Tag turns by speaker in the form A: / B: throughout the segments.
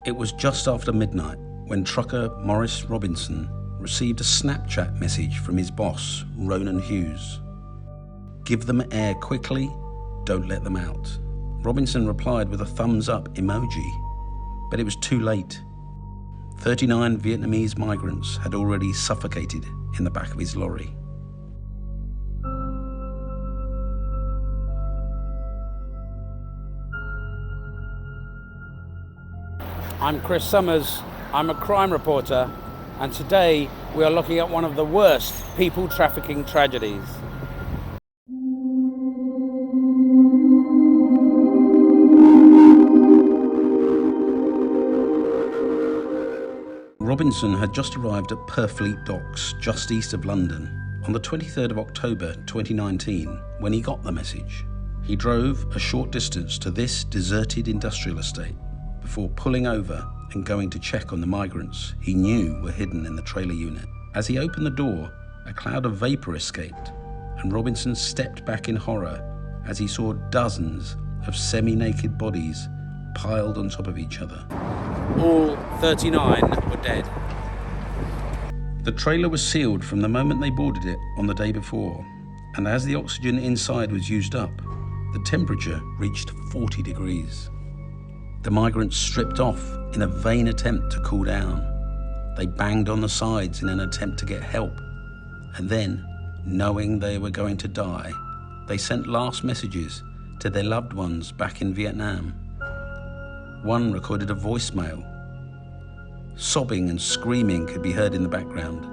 A: It was just after midnight when trucker Maurice Robinson received a Snapchat message from his boss, Ronan Hughes. "Give them air quickly, don't let them out." Robinson replied with a thumbs up emoji, but it was too late. 39 Vietnamese migrants had already suffocated in the back of his lorry.
B: I'm Chris Summers, I'm a crime reporter, and today we are looking at one of the worst people trafficking tragedies.
A: Robinson had just arrived at Purfleet Docks, just east of London, on the 23rd of October 2019, when he got the message. He drove a short distance to this deserted industrial estate before pulling over and going to check on the migrants he knew were hidden in the trailer unit. As he opened the door, a cloud of vapour escaped, and Robinson stepped back in horror as he saw dozens of semi-naked bodies piled on top of each other.
B: All 39 were dead.
A: The trailer was sealed from the moment they boarded it on the day before, and as the oxygen inside was used up, the temperature reached 40 degrees. The migrants stripped off in a vain attempt to cool down. They banged on the sides in an attempt to get help, and then, knowing they were going to die, they sent last messages to their loved ones back in Vietnam. One recorded a voicemail. Sobbing and screaming could be heard in the background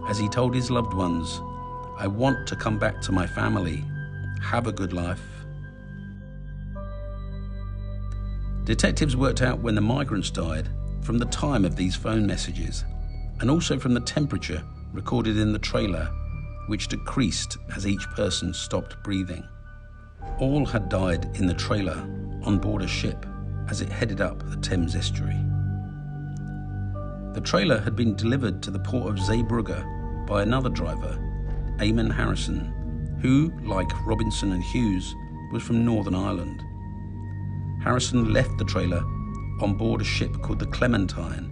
A: as he told his loved ones, "I want to come back to my family. Have a good life." Detectives worked out when the migrants died from the time of these phone messages, and also from the temperature recorded in the trailer, which decreased as each person stopped breathing. All had died in the trailer on board a ship as it headed up the Thames estuary. The trailer had been delivered to the port of Zeebrugge by another driver, Eamon Harrison, who, like Robinson and Hughes, was from Northern Ireland. Harrison left the trailer on board a ship called the Clementine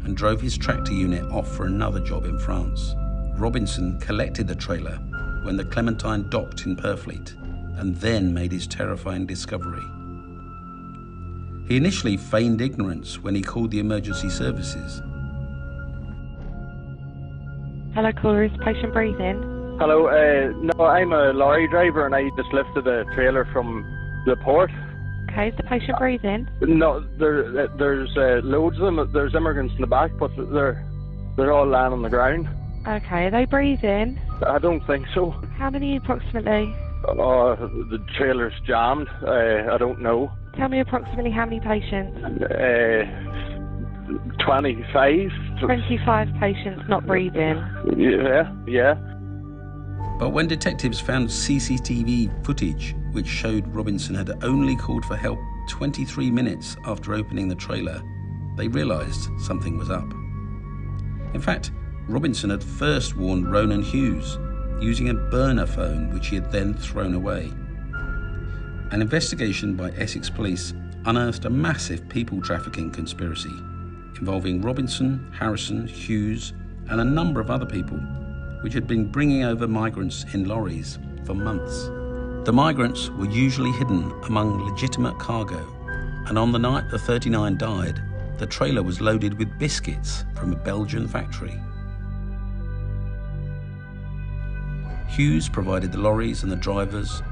A: and drove his tractor unit off for another job in France. Robinson collected the trailer when the Clementine docked in Purfleet and then made his terrifying discovery. He initially feigned ignorance when he called the emergency services.
C: Hello, caller, is patient breathing?
D: Hello, no, I'm a lorry driver and I just lifted a trailer from the port.
C: Okay, is the patient breathing?
D: No, there's loads of them. There's immigrants in the back, but they're all lying on the ground.
C: Okay, are they breathing?
D: I don't think so.
C: How many approximately?
D: The trailer's jammed. I don't know.
C: Tell me approximately how many patients?
D: 25.
C: 25 patients not breathing.
D: Yeah.
A: But when detectives found CCTV footage which showed Robinson had only called for help 23 minutes after opening the trailer, they realised something was up. In fact, Robinson had first warned Ronan Hughes using a burner phone which he had then thrown away. An investigation by Essex Police unearthed a massive people trafficking conspiracy involving Robinson, Harrison, Hughes, and a number of other people, which had been bringing over migrants in lorries for months. The migrants were usually hidden among legitimate cargo, and on the night the 39 died, the trailer was loaded with biscuits from a Belgian factory. Hughes provided the lorries and the drivers,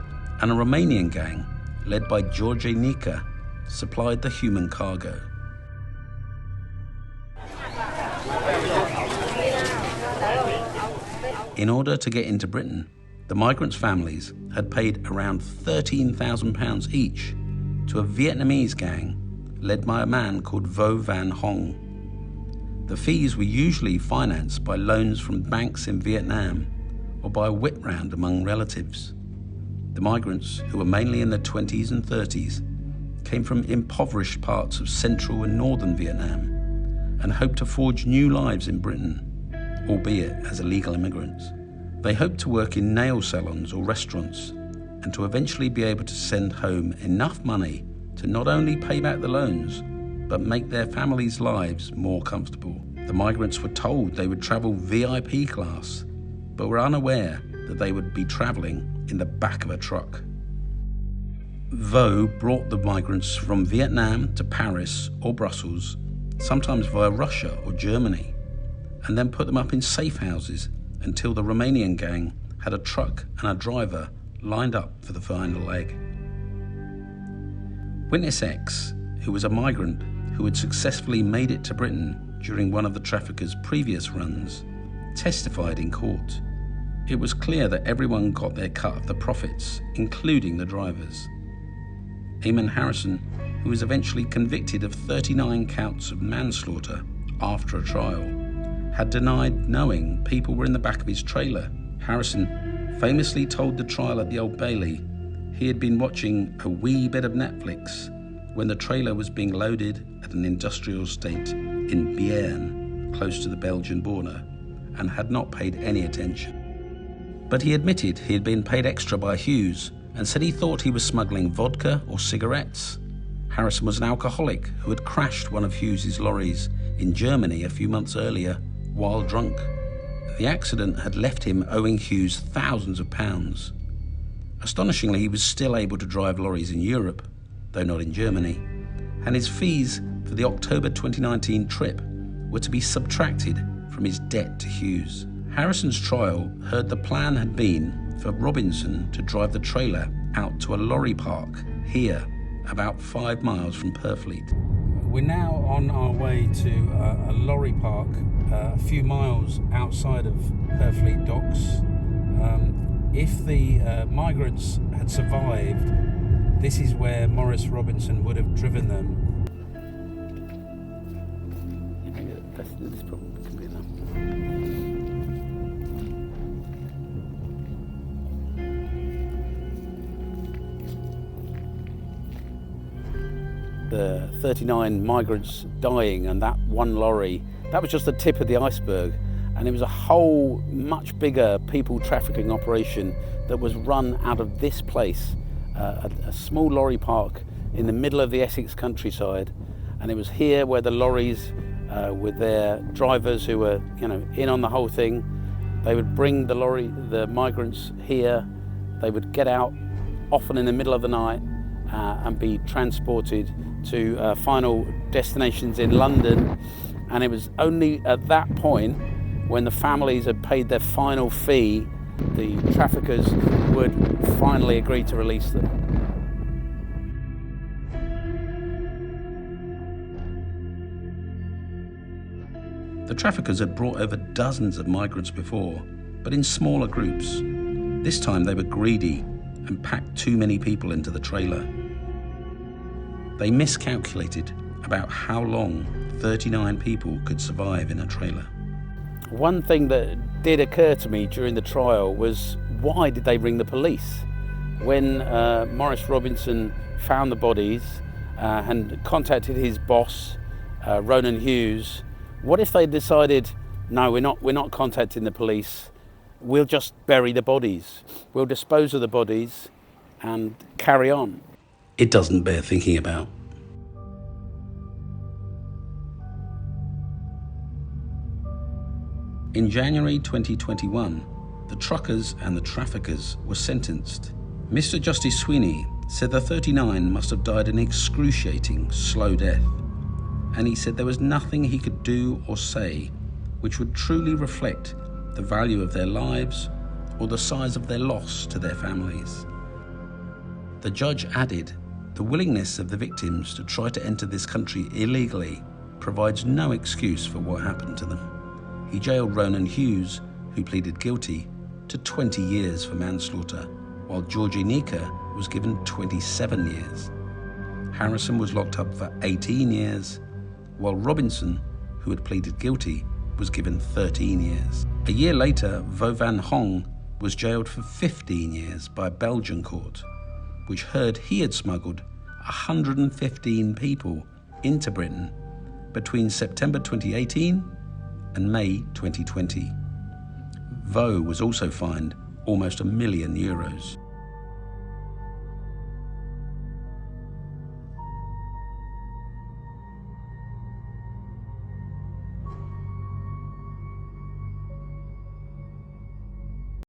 A: and a Romanian gang, led by George Nica, supplied the human cargo. In order to get into Britain, the migrants' families had paid around £13,000 each to a Vietnamese gang led by a man called Vo Van Hong. The fees were usually financed by loans from banks in Vietnam or by a whip round among relatives. The migrants, who were mainly in their 20s and 30s, came from impoverished parts of central and northern Vietnam and hoped to forge new lives in Britain, albeit as illegal immigrants. They hoped to work in nail salons or restaurants and to eventually be able to send home enough money to not only pay back the loans, but make their families' lives more comfortable. The migrants were told they would travel VIP class, but were unaware that they would be traveling in the back of a truck. Vo brought the migrants from Vietnam to Paris or Brussels, sometimes via Russia or Germany, and then put them up in safe houses until the Romanian gang had a truck and a driver lined up for the final leg. Witness X, who was a migrant who had successfully made it to Britain during one of the traffickers' previous runs, testified in court. It was clear that everyone got their cut of the profits, including the drivers. Eamon Harrison, who was eventually convicted of 39 counts of manslaughter after a trial, had denied knowing people were in the back of his trailer. Harrison famously told the trial at the Old Bailey he had been watching a wee bit of Netflix when the trailer was being loaded at an industrial estate in Béarn, close to the Belgian border, and had not paid any attention. But he admitted he had been paid extra by Hughes and said he thought he was smuggling vodka or cigarettes. Harrison was an alcoholic who had crashed one of Hughes's lorries in Germany a few months earlier while drunk. The accident had left him owing Hughes thousands of pounds. Astonishingly, he was still able to drive lorries in Europe, though not in Germany, and his fees for the October 2019 trip were to be subtracted from his debt to Hughes. Harrison's trial heard the plan had been for Robinson to drive the trailer out to a lorry park here, about 5 miles from Purfleet.
B: We're now on our way to a lorry park a few miles outside of Purfleet docks. If the migrants had survived, this is where Maurice Robinson would have driven them. This probably can be enough. The 39 migrants dying and that one lorry, that was just the tip of the iceberg. And it was a whole much bigger people trafficking operation that was run out of this place, a small lorry park in the middle of the Essex countryside. And it was here where the lorries with their drivers who were, in on the whole thing, they would bring the migrants here. They would get out, often in the middle of the night, and be transported to final destinations in London. And it was only at that point, when the families had paid their final fee, the traffickers would finally agree to release them.
A: The traffickers had brought over dozens of migrants before, but in smaller groups. This time they were greedy and packed too many people into the trailer. They miscalculated about how long 39 people could survive in a trailer.
B: One thing that did occur to me during the trial was, why did they ring the police? When Maurice Robinson found the bodies and contacted his boss, Ronan Hughes, what if they decided, no, we're not contacting the police, we'll just bury the bodies, we'll dispose of the bodies and carry on?
A: It doesn't bear thinking about. In January 2021, the truckers and the traffickers were sentenced. Mr. Justice Sweeney said the 39 must have died an excruciating, slow death, and he said there was nothing he could do or say which would truly reflect the value of their lives or the size of their loss to their families. The judge added, the willingness of the victims to try to enter this country illegally provides no excuse for what happened to them. He jailed Ronan Hughes, who pleaded guilty, to 20 years for manslaughter, while Georgie Nika was given 27 years. Harrison was locked up for 18 years, while Robinson, who had pleaded guilty, was given 13 years. A year later, Vo Van Hong was jailed for 15 years by a Belgian court, which heard he had smuggled 115 people into Britain between September 2018 and May 2020. Vo was also fined almost €1 million.